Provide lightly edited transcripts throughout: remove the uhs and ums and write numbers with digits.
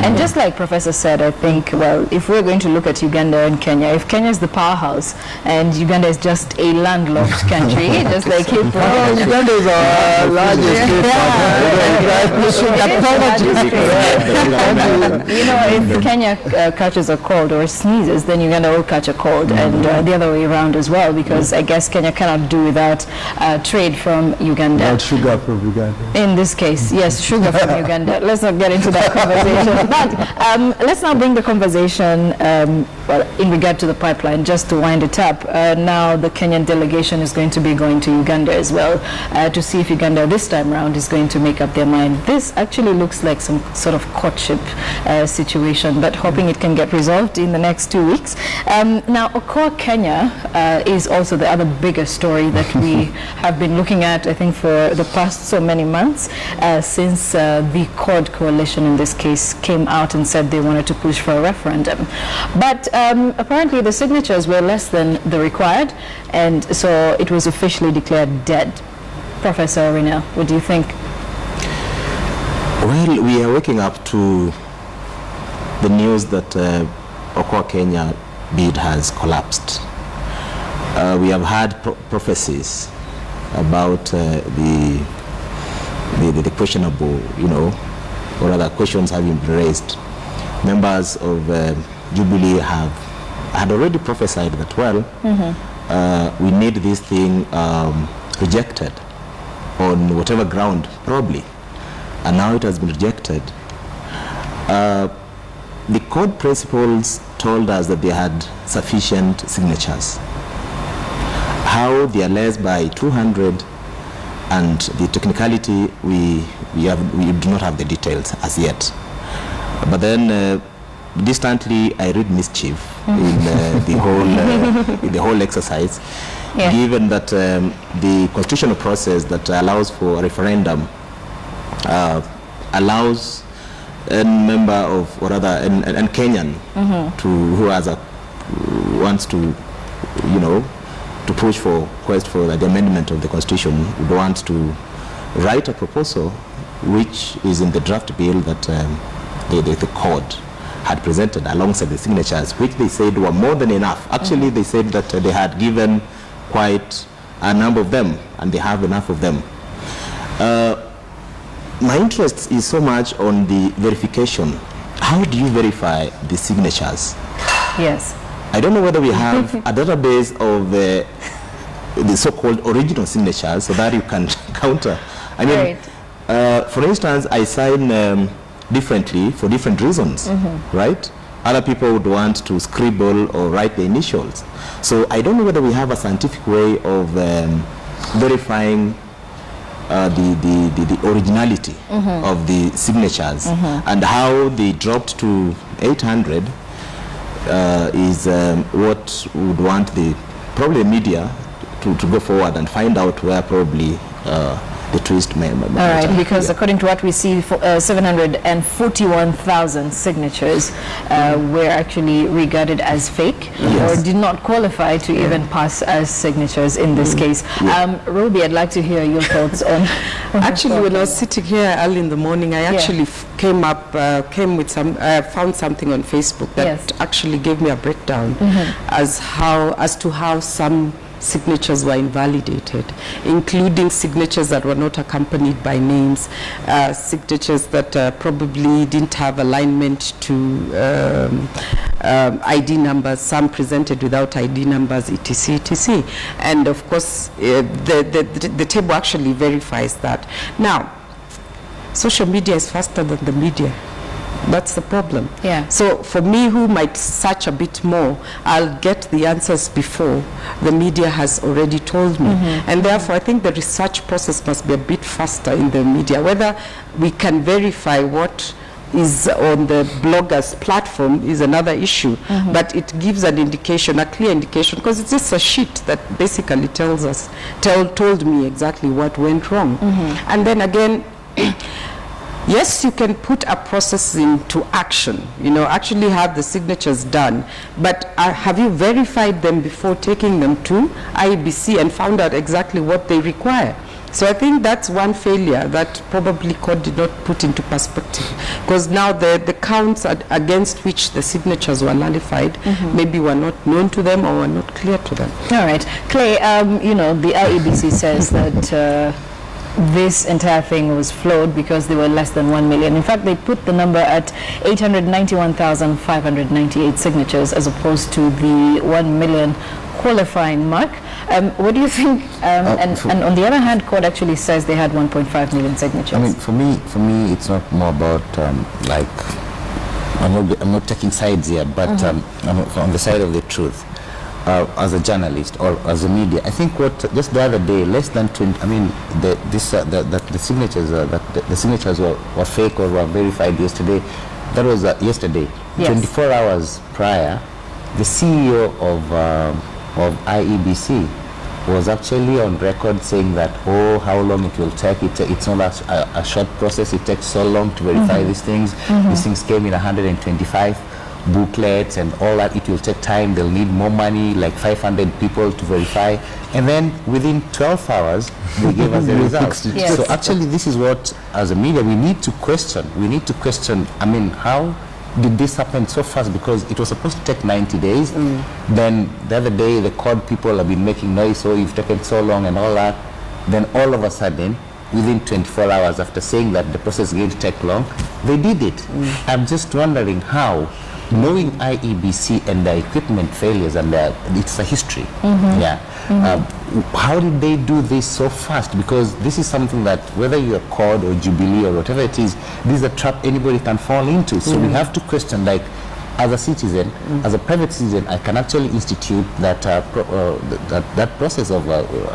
And just like Professor said, I think, well, if we're going to look at Uganda and Kenya, if Kenya is the powerhouse and Uganda is just a landlocked country, just like Uganda is our largest you know, if Kenya catches a cold or sneezes, then Uganda will catch a cold, and the other way around as well, because I guess Kenya cannot do without trade from Uganda. Not sugar from Uganda. In this case, yes, sugar from Uganda. Let's not get into that conversation. But let's now bring the conversation well, in regard to the pipeline, just to wind it up. Now the Kenyan delegation is going to be going to Uganda as well to see if Uganda this time around is going to make up their mind. This actually looks like some sort of courtship situation, but hoping it can get resolved in the next 2 weeks. Now, Okoa, Kenya is also the other bigger story that we have been looking at, I think, for the past so many months since the CORD coalition in this case came out and said they wanted to push for a referendum. But apparently the signatures were less than the required, and so it was officially declared dead. Professor Orina, what do you think? Well, we are waking up to the news that Okoa, Kenya bid has collapsed. We have had prophecies about the questionable, you know, or other questions having been raised. Members of Jubilee had already prophesied that, well, we need this thing rejected on whatever ground, probably. And now it has been rejected. The CORD principles told us that they had sufficient signatures. How they are less by 200 and the technicality, we do not have the details as yet. But then distantly I read mischief in the whole exercise, given that the constitutional process that allows for a referendum allows a member of, or rather, a Kenyan who wants to, you know, to push for the amendment of the constitution, would want to write a proposal which is in the draft bill that the CORD had presented alongside the signatures, which they said were more than enough. Actually, they said that they had given quite a number of them, and they have enough of them. My interest is so much on the verification. How do you verify the signatures? Yes. I don't know whether we have a database of the so-called original signatures so that you can counter. I mean, for instance, I sign differently for different reasons, right? Other people would want to scribble or write the initials. So I don't know whether we have a scientific way of verifying the originality of the signatures, and how they dropped to 800 is what would want probably media to go forward and find out where probably the twist may. All right, because according to what we see, 741,000 signatures were actually regarded as fake, or did not qualify to even pass as signatures in this case. Ruby, I'd like to hear your thoughts on. Actually, when I was sitting here early in the morning, I actually found something on Facebook that actually gave me a breakdown as to how some signatures were invalidated, including signatures that were not accompanied by names, signatures that probably didn't have alignment to ID numbers, some presented without ID numbers, etc., etc. And of course, the table actually verifies that. Now, social media is faster than the media. That's the problem. So for me, who might search a bit more, I'll get the answers before the media has already told me. And therefore, I think the research process must be a bit faster in the media. Whether we can verify what is on the bloggers platform is another issue, but it gives an indication, a clear indication, because it's just a sheet that basically tells us, told me exactly what went wrong. And then again, yes, you can put a process into action, you know, actually have the signatures done, but have you verified them before taking them to IEBC and found out exactly what they require? So I think that's one failure that probably CORD did not put into perspective, because now the counts against which the signatures were nullified maybe were not known to them or were not clear to them. All right. Clay, you know, the IEBC says that this entire thing was flawed because there were less than 1 million. In fact, they put the number at 891,598 signatures as opposed to the 1 million qualifying mark. What do you think? And on the other hand, CORD actually says they had 1.5 million signatures. I mean, for me, it's not more about like I'm not taking sides here, but I'm on the side of the truth. As a journalist or as a media, I think just the other day, less than 20. I mean, the signatures were fake or were verified yesterday. That was yesterday. Yes. 24 hours prior, the CEO of IEBC was actually on record saying that, oh, how long it will take. It's not a short process. It takes so long to verify these things. These things came in 125 booklets and all that. It will take time. They'll need more money, like 500 people to verify. And then within 12 hours, they gave us the results. Yes. So actually, this is what, as a media, we need to question. We need to question, I mean, how did this happen so fast? Because it was supposed to take 90 days. Then the other day, the CORD people have been making noise, so you've taken so long and all that. Then all of a sudden, within 24 hours after saying that the process is going to take long, they did it. I'm just wondering how, knowing IEBC and the equipment failures, and it's a history. How did they do this so fast? Because this is something that, whether you're CORD or Jubilee or whatever it is, this is a trap anybody can fall into. So we have to question, like, as a citizen, as a private citizen, I can actually institute that that process of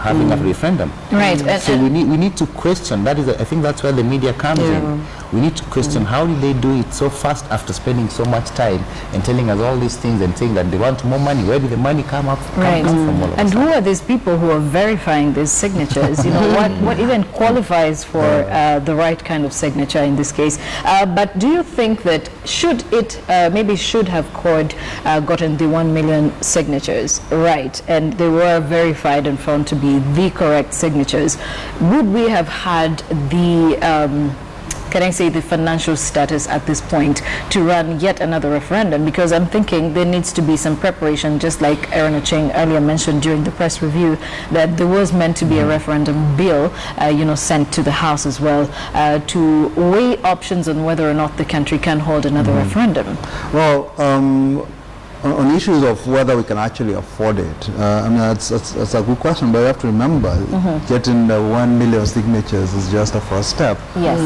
having a referendum. Right. So we need to question. That is, I think that's where the media comes in. We need to question how did they do it so fast after spending so much time and telling us all these things and saying that they want more money. Where did the money come from? All of And who are these people who are verifying these signatures? You know, what even qualifies for the right kind of signature in this case? But do you think that should have CORD gotten the 1 million signatures right, and they were verified and found to be the correct signatures, would we have had the can I say the financial status at this point to run yet another referendum? Because I'm thinking there needs to be some preparation, just like Aaron Ocheng earlier mentioned during the press review, that there was meant to be a referendum bill, sent to the House as well, to weigh options on whether or not the country can hold another referendum. Well, on issues of whether we can actually afford it, I mean, that's a good question, but you have to remember, getting the 1 million signatures is just a first step. Yes.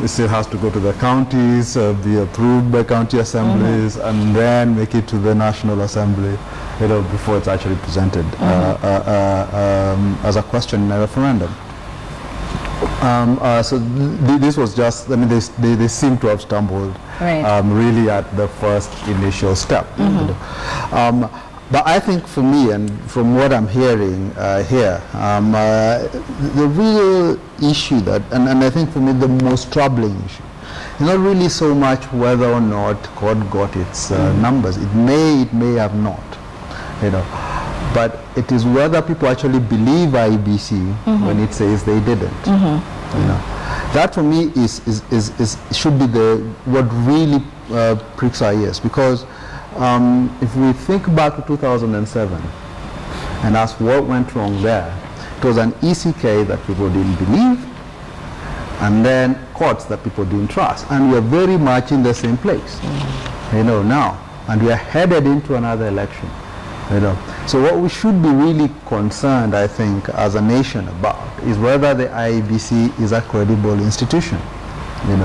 It still has to go to the counties, be approved by county assemblies, and then make it to the National Assembly, before it's actually presented as a question in a referendum. So this was just, I mean, they seem to have stumbled really at the first initial step. But I think for me, and from what I'm hearing here, the real issue and I think for me the most troubling issue is not really so much whether or not CORD got its numbers. It may have not, but it is whether people actually believe IEBC when it says they didn't. That for me should be what really pricks our ears, because if we think back to 2007 and ask what went wrong there, it was an ECK that people didn't believe, and then courts that people didn't trust, and we are very much in the same place now, and we are headed into another election. So what we should be really concerned, I think, as a nation about is whether the IEBC is a credible institution. When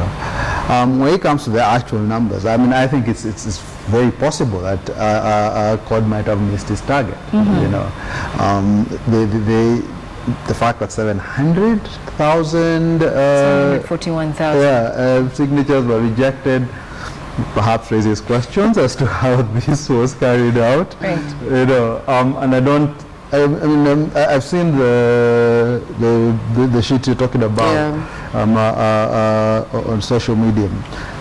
it comes to the actual numbers, I mean, I think it's very possible that CORD might have missed its target. The fact that 700,000 741,000 signatures were rejected perhaps raises questions as to how this was carried out. Right. And I've seen the sheet you're talking about on social media.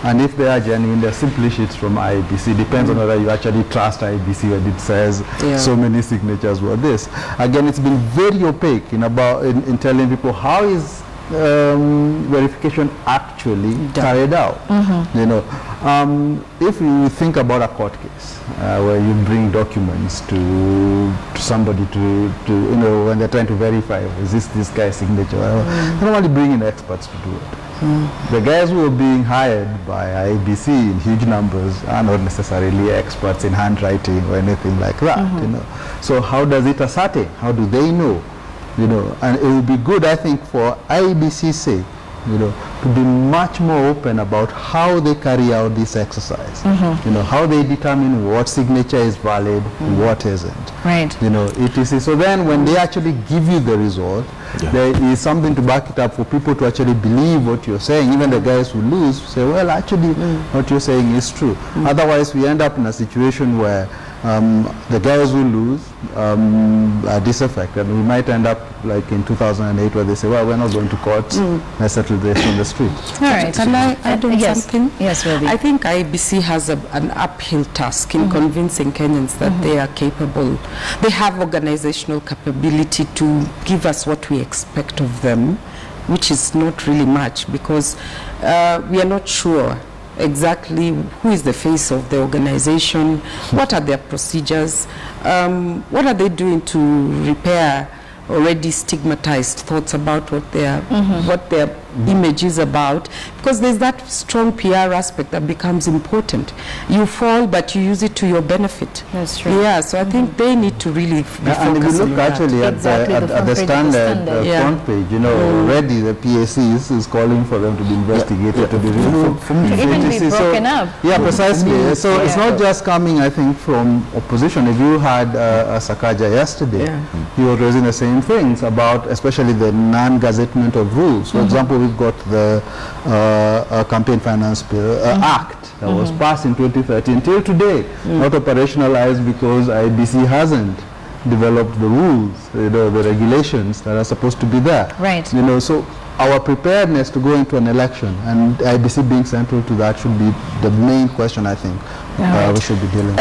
And if they are genuine, they're simply sheets from IEBC. Depends on whether you actually trust IEBC when it says so many signatures were this. Again, it's been very opaque in telling people how is verification actually carried out. You know, if you think about a court case where you bring documents to somebody to you know, when they're trying to verify is this guy's signature, they normally bring in experts to do it. The guys who are being hired by IEBC in huge numbers are not necessarily experts in handwriting or anything like that. You know, so how does it ascertain? How do they know? You know, and it would be good, I think, for IEBC's sake, you know, to be much more open about how they carry out this exercise. You know, how they determine what signature is valid, what isn't. Right. You know, etc. So then when they actually give you the result, there is something to back it up for people to actually believe what you're saying. Even the guys who lose say, well, actually, what you're saying is true. Otherwise, we end up in a situation where the guys who lose are disaffected. We might end up like in 2008 where they say, well, we're not going to court, let's settle this on the street. All right. Can I add on something? Yes, Ruby. I think IEBC has an uphill task in convincing Kenyans that they are capable. They have organizational capability to give us what we expect of them, which is not really much, because we are not sure exactly who is the face of the organization, what are their procedures, what are they doing to repair already stigmatized thoughts about what their image is about, because there's that strong PR aspect that becomes important. You fall, but you use it to your benefit. That's true. Yeah, so I think they need to really be And if you look actually at the standard front page, you know, already the PAC is calling for them to be investigated, to be removed. To even be broken up. Yeah, precisely. So it's not just coming, I think, from opposition. If you had Sakaja yesterday, he was raising the same things about especially the non-gazettement of rules. For example, we've got the Campaign Finance Bill Act that was passed in 2013 till today, not operationalized because IBC hasn't developed the rules, you know, the regulations that are supposed to be there. Right. You know, so our preparedness to go into an election and IBC being central to that should be the main question, I think, we should be dealing with.